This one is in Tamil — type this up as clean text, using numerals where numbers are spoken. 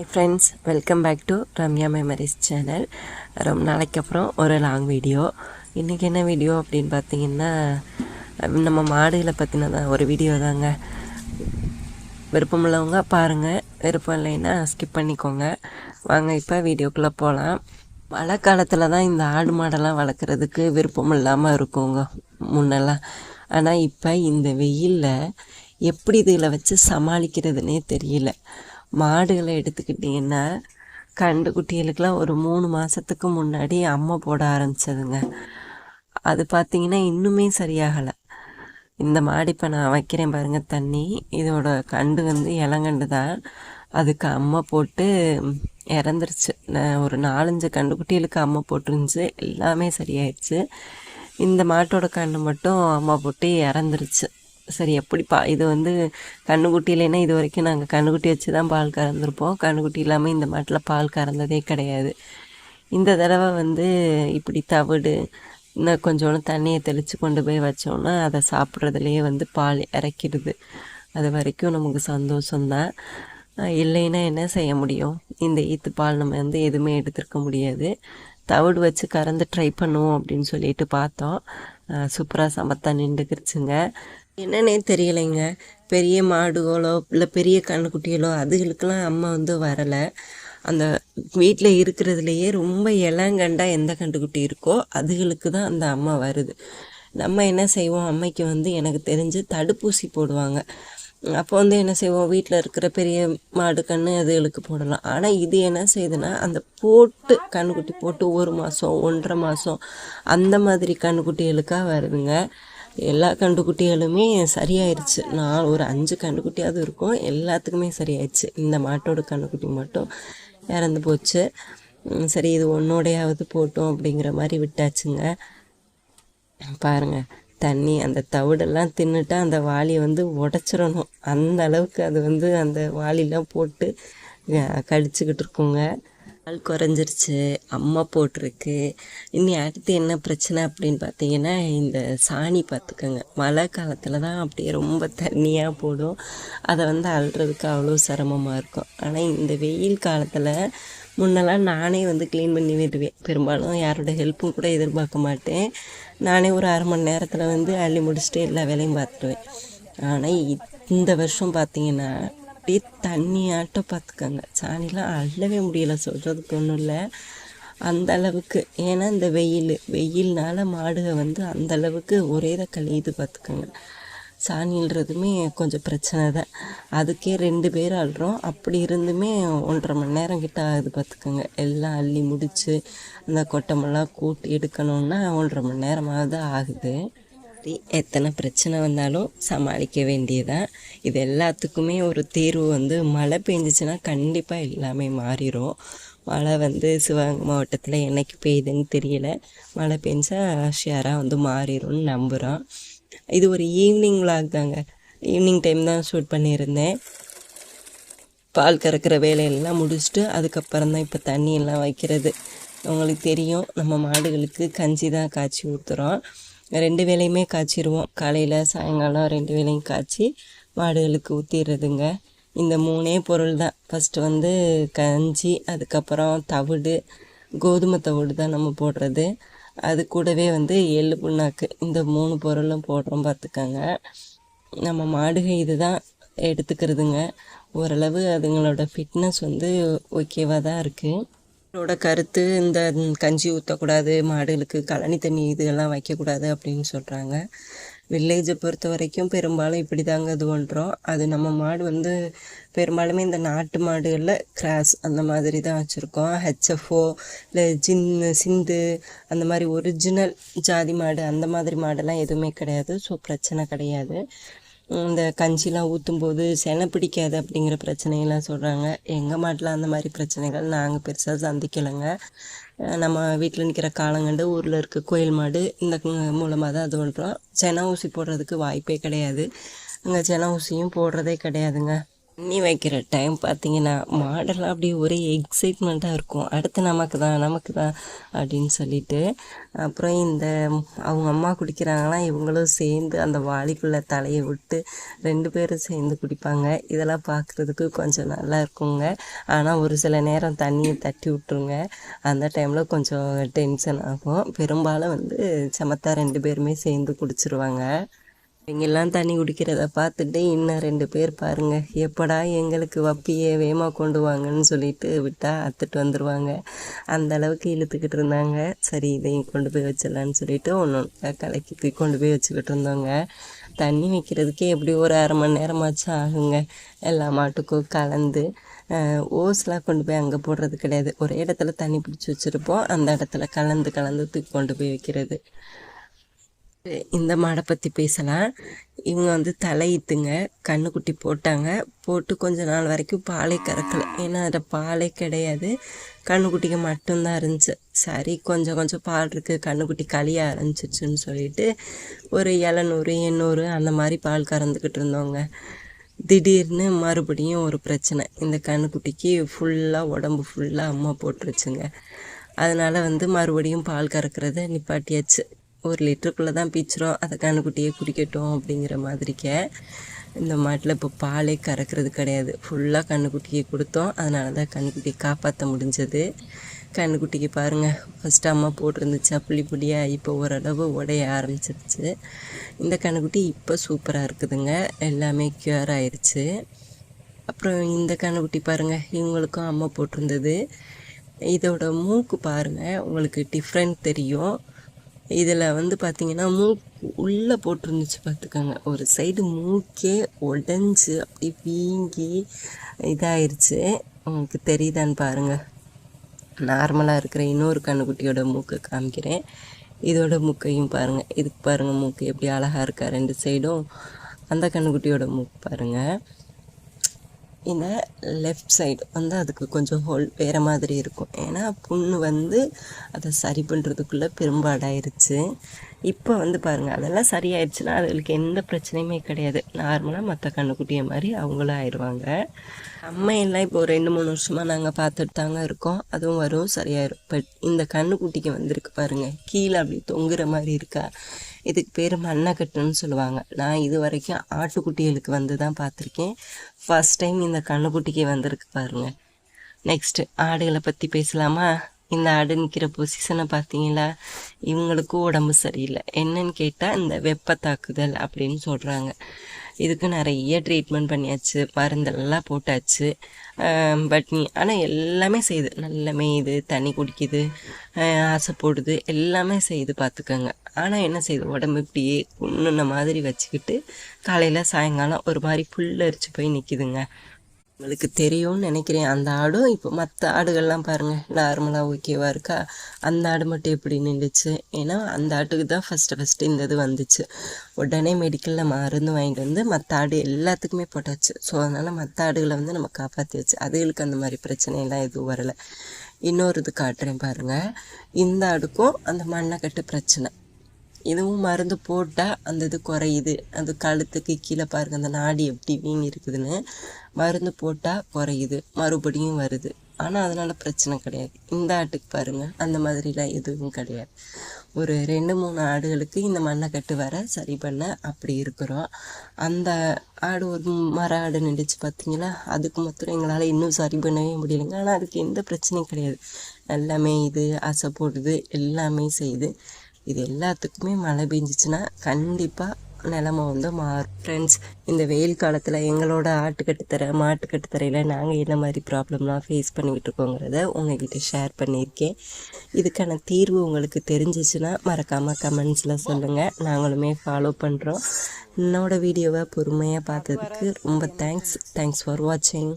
High friends, welcome back to Ramya memories channel. ரொம்ப நாளைக்கு அப்புறம் ஒரு லாங் வீடியோ. இன்றைக்கி என்ன வீடியோ அப்படின்னு பார்த்தீங்கன்னா, நம்ம மாடுகளை பற்றின ஒரு வீடியோ தாங்க. விருப்பம் உள்ளவங்க பாருங்கள், விருப்பம் இல்லைன்னா ஸ்கிப் பண்ணிக்கோங்க. வாங்க இப்போ வீடியோக்குள்ளே போகலாம். மழை காலத்தில் தான் இந்த ஆடு மாடெல்லாம் வளர்க்குறதுக்கு விருப்பம் இல்லாமல் இருக்குங்க முன்னெல்லாம். ஆனால் இப்போ இந்த வெயிலில் எப்படி இதில் வச்சு சமாளிக்கிறதுனே தெரியல. மாடுகளை எடுத்துக்கிட்டிங்கன்னா, கன்று குட்டிகளுக்கெல்லாம் ஒரு 3 மாதத்துக்கு முன்னாடி அம்மை போட ஆரம்பிச்சதுங்க. அது பார்த்திங்கன்னா இன்னுமே சரியாகலை. இந்த மாடு இப்போ நான் வைக்கிறேன் பாருங்கள் தண்ணி, இதோட கண்டு இளங்கண்டு தான். அதுக்கு அம்மை போட்டு இறந்துருச்சு. ஒரு 4-5 கன்றுக்குட்டிகளுக்கு அம்மை போட்டுருந்துச்சு, எல்லாமே சரியாயிடுச்சு. இந்த மாட்டோட கன்று மட்டும் அம்மை போட்டு இறந்துருச்சு. சரி, எப்படிப்பா இது கன்றுக்குட்டி இல்லைன்னா இது வரைக்கும் நாங்கள் கன்றுக்குட்டி வச்சு தான் பால் கறந்துருப்போம். கன்றுக்குட்டி இல்லாமல் இந்த மாட்டில் பால் கறந்ததே கிடையாது. இந்த தடவை இப்படி தவிடு இன்னும் கொஞ்சோண்டு தண்ணியை தெளித்து கொண்டு போய் வச்சோன்னா அதை சாப்பிட்றதுலேயே பால் இறக்கிடுது. அது வரைக்கும் நமக்கு சந்தோஷம்தான். இல்லைன்னா என்ன செய்ய முடியும்? இந்த ஈத்து பால் நம்ம எதுவுமே எடுத்துருக்க முடியாது. தவிடு வச்சு கறந்து ட்ரை பண்ணுவோம் அப்படின்னு சொல்லிட்டு பார்த்தோம். சூப்பராக சமத்தான் நின்றுக்கிருச்சுங்க. என்னன்னே தெரியலைங்க, பெரிய மாடுகளோ இல்லை பெரிய கன்றுக்குட்டிகளோ அதுகளுக்கெல்லாம் அம்மை வரலை. அந்த வீட்டில் இருக்கிறதுலையே ரொம்ப இளங்கண்டா எந்த கன்றுக்குட்டி இருக்கோ அதுகளுக்கு தான் அந்த அம்மை வருது. நம்ம என்ன செய்வோம், அம்மைக்கு எனக்கு தெரிஞ்சு தடுப்பூசி போடுவாங்க. அப்போ என்ன செய்வோம், வீட்டில் இருக்கிற பெரிய மாடு கன்று அதுகளுக்கு போடலாம். ஆனால் இது என்ன செய்யுதுன்னா, அந்த போட்டு கன்றுக்குட்டி போட்டு 1 மாதம் 1.5 மாதம் அந்த மாதிரி கன்றுக்குட்டிகளுக்காக வருதுங்க. எல்லா கன்றுக்குட்டிகளுமே சரியாயிருச்சு. நான் ஒரு 5 கன்றுக்குட்டியாவது இருக்கும், எல்லாத்துக்குமே சரியாயிடுச்சு. இந்த மாட்டோட கன்றுக்குட்டி மட்டும் இறந்து போச்சு. சரி, இது ஒன்னோடையாவது போட்டோம் அப்படிங்கிற மாதிரி விட்டாச்சுங்க. பாருங்கள், தண்ணி அந்த தவிடெல்லாம் தின்னுட்டா அந்த வாளியை உடச்சிடணும். அந்த அளவுக்கு அது அந்த வாளிலாம் போட்டு கடிச்சிக்கிட்டு இருக்குங்க. பால் குறைஞ்சிருச்சு, அம்மை போட்டிருக்கு. இனி அடுத்து என்ன பிரச்சனை அப்படின்னு பார்த்தீங்கன்னா, இந்த சாணி பார்த்துக்கோங்க. மழை காலத்தில் தான் அப்படியே ரொம்ப தண்ணியாக போடும். அதை அள்ளுறதுக்கு அவ்வளோ சிரமமாக இருக்கும். ஆனால் இந்த வெயில் காலத்தில் முன்னெல்லாம் நானே க்ளீன் பண்ணி விடுவேன். பெரும்பாலும் யாரோட ஹெல்ப்பும் கூட எதிர்பார்க்க மாட்டேன். நானே ஒரு 1/2 மணி நேரத்தில் அள்ளி முடிச்சுட்டு எல்லா வேலையும் பார்த்துருவேன். ஆனால் இந்த வருஷம் பார்த்திங்கன்னா அப்படியே தண்ணியாட்டம் பார்த்துக்கோங்க. சாணிலாம் அள்ளவே முடியலை, சொல்கிறதுக்கு ஒன்றும் இல்லை. அந்த அளவுக்கு. ஏன்னா இந்த வெயில்னால மாடுக அந்த அளவுக்கு ஒரே தான் கழியுது பார்த்துக்கோங்க. சாணின்றதுமே கொஞ்சம் பிரச்சனை தான். அதுக்கே 2 பேர் அள்ளுறோம். அப்படி இருந்துமே 1.5 மணி நேரம் கிட்ட ஆகுது பார்த்துக்கோங்க. எல்லாம் அள்ளி முடித்து அந்த கொட்டமெல்லாம் கூட்டி எடுக்கணுன்னா 1.5 மணி நேரமாவது ஆகுது. எத்தனை பிரச்சனை வந்தாலும் சமாளிக்க வேண்டியதான். இது எல்லாத்துக்குமே ஒரு தீர்வு மழை பெஞ்சிச்சின்னா கண்டிப்பாக எல்லாமே மாறிடும். மழை சிவகங்கை மாவட்டத்தில் என்னைக்கு பெய்யுதுன்னு தெரியல. மழை பெஞ்சால் ஷேராக மாறிடும்னு நம்புகிறோம். இது ஒரு ஈவினிங் விளாக் தாங்க. ஈவினிங் டைம் தான் ஷூட் பண்ணியிருந்தேன். பால் கறக்கிற வேலையெல்லாம் முடிச்சுட்டு அதுக்கப்புறம் தான் இப்போ தண்ணியெல்லாம் வைக்கிறது. உங்களுக்கு தெரியும், நம்ம மாடுகளுக்கு கஞ்சி தான் காய்ச்சி ஊற்றுறோம். 2 வேளையுமே காய்ச்சிடுவோம். காலையில் சாயங்காலம் 2 வேளையும் காய்ச்சி மாடுகளுக்கு ஊற்றிடுறதுங்க. இந்த 3 பொருள் தான். ஃபஸ்ட்டு கஞ்சி, அதுக்கப்புறம் தவிடு, கோதுமை தவிடு தான் நம்ம போடுறது. அது கூடவே எள்ளு புண்ணாக்கு, இந்த 3 பொருளும் போடுறோம் பார்த்துக்கோங்க. நம்ம மாடுகை இது தான் எடுத்துக்கிறதுங்க. ஓரளவு அதுங்களோட ஃபிட்னஸ் ஓகேவாக தான் இருக்குது. என்னோட கருத்து, இந்த கஞ்சி ஊற்றக்கூடாது, மாடுகளுக்கு கழனி தண்ணி இதெல்லாம் வைக்கக்கூடாது அப்படின்னு சொல்கிறாங்க. வில்லேஜை பொறுத்த வரைக்கும் பெரும்பாலும் இப்படி தாங்க இது பண்ணுறோம். அது நம்ம மாடு பெரும்பாலுமே இந்த நாட்டு மாடுகளில் கிராஸ் அந்த மாதிரி தான் வச்சுருக்கோம். ஹெச்எஃப்ஓ இல்லை சிந்து அந்த மாதிரி ஒரிஜினல் ஜாதி மாடு அந்த மாதிரி மாடெல்லாம் எதுவுமே கிடையாது. ஸோ பிரச்சனை கிடையாது. இந்த கஞ்சிலாம் ஊற்றும்போது செனை பிடிக்காது அப்படிங்கிற பிரச்சனையெல்லாம் சொல்கிறாங்க. எங்கள் மாட்டில் அந்த மாதிரி பிரச்சனைகள் நாங்கள் பெருசாக சந்திக்கலைங்க. நம்ம வீட்டில் நிற்கிற காலங்கண்டு ஊரில் இருக்க கோயில் மாடு இந்த மூலமாக தான் அது பண்ணுறோம். செனை ஊசி போடுறதுக்கு வாய்ப்பே கிடையாது. அங்கே செனை ஊசியும் போடுறதே கிடையாதுங்க. தண்ணி வைக்கிற டைம் பார்த்தீங்கன்னா மாடெல்லாம் அப்படியே ஒரே எக்ஸைட்மெண்ட்டாக இருக்கும். அடுத்து நமக்கு தான் அப்படின்னு சொல்லிட்டு அப்புறம் அவங்க அம்மா குடிக்கிறாங்களாம், இவங்களும் சேர்ந்து அந்த வாளிக்குள்ளே தலையை விட்டு 2 பேரும் சேர்ந்து குடிப்பாங்க. இதெல்லாம் பார்க்குறதுக்கு கொஞ்சம் நல்லா இருக்குங்க. ஆனால் ஒரு சில நேரம் தண்ணியை தட்டி விட்டுருங்க. அந்த டைமில் கொஞ்சம் டென்ஷன் ஆகும். பெரும்பாலும் சமத்தா 2 பேருமே சேர்ந்து குடிச்சிருவாங்க. இவங்கெல்லாம் தண்ணி குடிக்கிறத பார்த்துட்டு இன்னும் 2 பேர் பாருங்கள், எப்படா எங்களுக்கு வப்பியை வேகமாக கொண்டு வாங்கன்னு சொல்லிட்டு விட்டால் அத்துட்டு வந்துடுவாங்க. அந்த அளவுக்கு இழுத்துக்கிட்டு இருந்தாங்க. சரி இதையும் கொண்டு போய் வச்சிடலான்னு சொல்லிட்டு ஒன்று கலக்கி போய் கொண்டு போய் வச்சுக்கிட்டு இருந்தோங்க. தண்ணி வைக்கிறதுக்கே எப்படி ஒரு 1/2 மணி நேரமாச்சும் ஆகுங்க. எல்லா மாட்டுக்கும் கலந்து ஓஸ்லாம் கொண்டு போய் அங்கே போடுறது கிடையாது. ஒரே இடத்துல தண்ணி பிடிச்சி வச்சுருப்போம். அந்த இடத்துல கலந்து தூக்கி கொண்டு போய் வைக்கிறது. இந்த மாடை பற்றி பேசலாம். இவங்க தலையிட்டுங்க கண்ணுக்குட்டி போட்டாங்க. போட்டு கொஞ்ச நாள் வரைக்கும் பாலே கறக்கலை. ஏன்னா அதில் பாலே கிடையாது, கண்ணுக்குட்டிக்கு மட்டும்தான் இருந்துச்சு. சரி கொஞ்சம் பால் இருக்குது, கண்ணுக்குட்டி கழிய ஆரம்பிச்சிச்சுன்னு சொல்லிட்டு ஒரு 700 800 அந்த மாதிரி பால் கறந்துக்கிட்டு இருந்தோங்க. திடீர்னு மறுபடியும் ஒரு பிரச்சனை. இந்த கண்ணுக்குட்டிக்கு ஃபுல்லாக உடம்பு ஃபுல்லாக அம்மா போட்டுருச்சுங்க. அதனால் மறுபடியும் பால் கறக்கிறத நிப்பாட்டியாச்சு. 1 லிட்டருக்குள்ளே தான் பீச்சிரும், அதை கண்ணுக்குட்டியே குடிக்கட்டும் அப்படிங்கிற மாதிரிக்க இந்த மாட்டில் இப்போ பாலே கறக்கிறது கிடையாது. ஃபுல்லாக கண்ணுக்குட்டியை கொடுத்தோம். அதனால தான் கண்ணுக்குட்டியை காப்பாற்ற முடிஞ்சது. கண்ணுக்குட்டிக்கு பாருங்கள், ஃபஸ்ட்டு அம்மா போட்டிருந்துச்சா புள்ளியாக, இப்போ ஓரளவு உடைய ஆரம்பிச்சிருச்சு. இந்த கண்ணுக்குட்டி இப்போ சூப்பராக இருக்குதுங்க, எல்லாமே க்யூர் ஆயிடுச்சு. அப்புறம் இந்த கண்ணுக்குட்டி பாருங்கள், இவங்களுக்கும் அம்மா போட்டிருந்தது. இதோட மூக்கு பாருங்கள், உங்களுக்கு டிஃப்ரெண்ட் தெரியும். இதில் பார்த்திங்கன்னா மூக்கு உள்ளே போட்டிருந்துச்சு பார்த்துக்கோங்க. ஒரு சைடு மூக்கே உடஞ்சி அப்படி வீங்கி இதாகிருச்சு. உங்களுக்கு தெரியுதான்னு பாருங்கள். நார்மலாக இருக்கிற இன்னொரு கண்ணுக்குட்டியோட மூக்கை காமிக்கிறேன். இதோட மூக்கையும் பாருங்கள். இதுக்கு பாருங்கள் மூக்கு எப்படி அழகாக இருக்கா 2 சைடும். அந்த கண்ணுக்குட்டியோட மூக்கு பாருங்கள். இந்த லெஃப்ட் சைடு அதுக்கு கொஞ்சம் ஹோல் வேறு மாதிரி இருக்கும். ஏன்னா புண்ணு அதை சரி பண்ணுறதுக்குள்ளே பெரும்பாடாயிருச்சு. இப்போ பாருங்கள், அதெல்லாம் சரியாயிடுச்சுன்னா அதுகளுக்கு எந்த பிரச்சனையுமே கிடையாது. நார்மலாக மற்ற கண்ணுக்குட்டியை மாதிரி அவங்களும் ஆயிடுவாங்க. அம்மையெல்லாம் இப்போ 2-3 வருஷமாக நாங்கள் பார்த்துட்டு தாங்க இருக்கோம். அதுவும் வரும், சரியாயிடும். பட் இந்த கண்ணுக்குட்டிக்கு வந்திருக்கு பாருங்கள், கீழே அப்படி தொங்குற மாதிரி இருக்கா. இதுக்கு பேர் மண்ணக்கட்டுன்னு சொல்லுவாங்க. நான் இது வரைக்கும் ஆட்டுக்குட்டிகளுக்கு தான் பார்த்துருக்கேன். ஃபஸ்ட் டைம் இந்த கண்ணுக்குட்டிக்கு வந்திருக்கு பாருங்கள். நெக்ஸ்ட்டு ஆடுகளை பற்றி பேசலாமா? இந்த ஆடு நிற்கிற பொசிஷனை பார்த்தீங்களா? இவங்களுக்கும் உடம்பு சரியில்லை. என்னன்னு கேட்டால் இந்த வெப்ப தாக்குதல் அப்படின்னு சொல்கிறாங்க. இதுக்கு நிறைய ட்ரீட்மெண்ட் பண்ணியாச்சு, மருந்தெல்லாம் போட்டாச்சு. ஆனால் எல்லாமே செய்யுது, நல்ல மேயுது, தண்ணி குடிக்குது, ஆசை போடுது, எல்லாமே செய்யுது பார்த்துக்கோங்க. ஆனால் என்ன செய்யுது, உடம்பு இப்படியே புண்ணுன மாதிரி வச்சுக்கிட்டு காலையில் சாயங்காலம் ஒரு மாதிரி புல்லரிச்சு போய் நிற்கிதுங்க. உங்களுக்கு தெரியும்னு நினைக்கிறேன். அந்த ஆடும் இப்போ மற்ற ஆடுகள்லாம் பாருங்கள், நார்மலாக ஓகேவா இருக்கா. அந்த ஆடு மட்டும் எப்படி நின்றுச்சு, ஏன்னா அந்த ஆட்டுக்கு தான் ஃபஸ்ட்டு இந்த இது வந்துச்சு. உடனே மெடிக்கலில் மருந்து வாங்கிட்டு மற்ற ஆடு எல்லாத்துக்குமே போட்டாச்சு. ஸோ அதனால் மற்ற ஆடுகளை நம்ம காப்பாற்றியாச்சு. அதுகளுக்கு அந்த மாதிரி பிரச்சனையெல்லாம் எதுவும் வரலை. இன்னொரு இது காட்டுறேன் பாருங்கள். இந்த ஆடுக்கும் அந்த மண்ணக்கட்டு பிரச்சனை. இதுவும் மருந்து போட்டால் அந்த இது குறையுது. அது கழுத்துக்கு கீழே பாருங்கள், அந்த நாடி எப்படி வீங்கி இருக்குதுன்னு. மருந்து போட்டால் குறையுது, மறுபடியும் வருது. ஆனால் அதனால் பிரச்சனை கிடையாது. இந்த ஆட்டுக்கு பாருங்கள், அந்த மாதிரிலாம் எதுவும் கிடையாது. ஒரு 2-3 ஆடுகளுக்கு இந்த மண்ணக்கட்டு வர சரி பண்ண அப்படி இருக்கிறோம். அந்த ஆடு ஒரு மர ஆடு நின்றுச்சு பார்த்தீங்களா, அதுக்கு மாத்திரம் எங்களால் இன்னும் சரி பண்ணவே முடியலைங்க. ஆனால் அதுக்கு எந்த பிரச்சனையும் கிடையாது. எல்லாமே இது ஆசை போடுது, எல்லாமே செய்யுது. இது எல்லாத்துக்குமே மழை பெஞ்சிச்சுன்னா கண்டிப்பாக நிலமை மாறும். ஃப்ரெண்ட்ஸ், இந்த வெயில் காலத்தில் எங்களோட மாட்டுக்கட்டுத்தரையில் நாங்கள் என்ன மாதிரி ப்ராப்ளம்லாம் ஃபேஸ் பண்ணிக்கிட்டு இருக்கோங்கிறத உங்கள்கிட்ட ஷேர் பண்ணியிருக்கேன். இதுக்கான தீர்வு உங்களுக்கு தெரிஞ்சிச்சுன்னா மறக்காமல் கமெண்ட்ஸில் சொல்லுங்கள். நாங்களுமே ஃபாலோ பண்ணுறோம். என்னோடய வீடியோவை பொறுமையாக பார்த்ததுக்கு ரொம்ப தேங்க்ஸ் ஃபார் வாட்சிங்.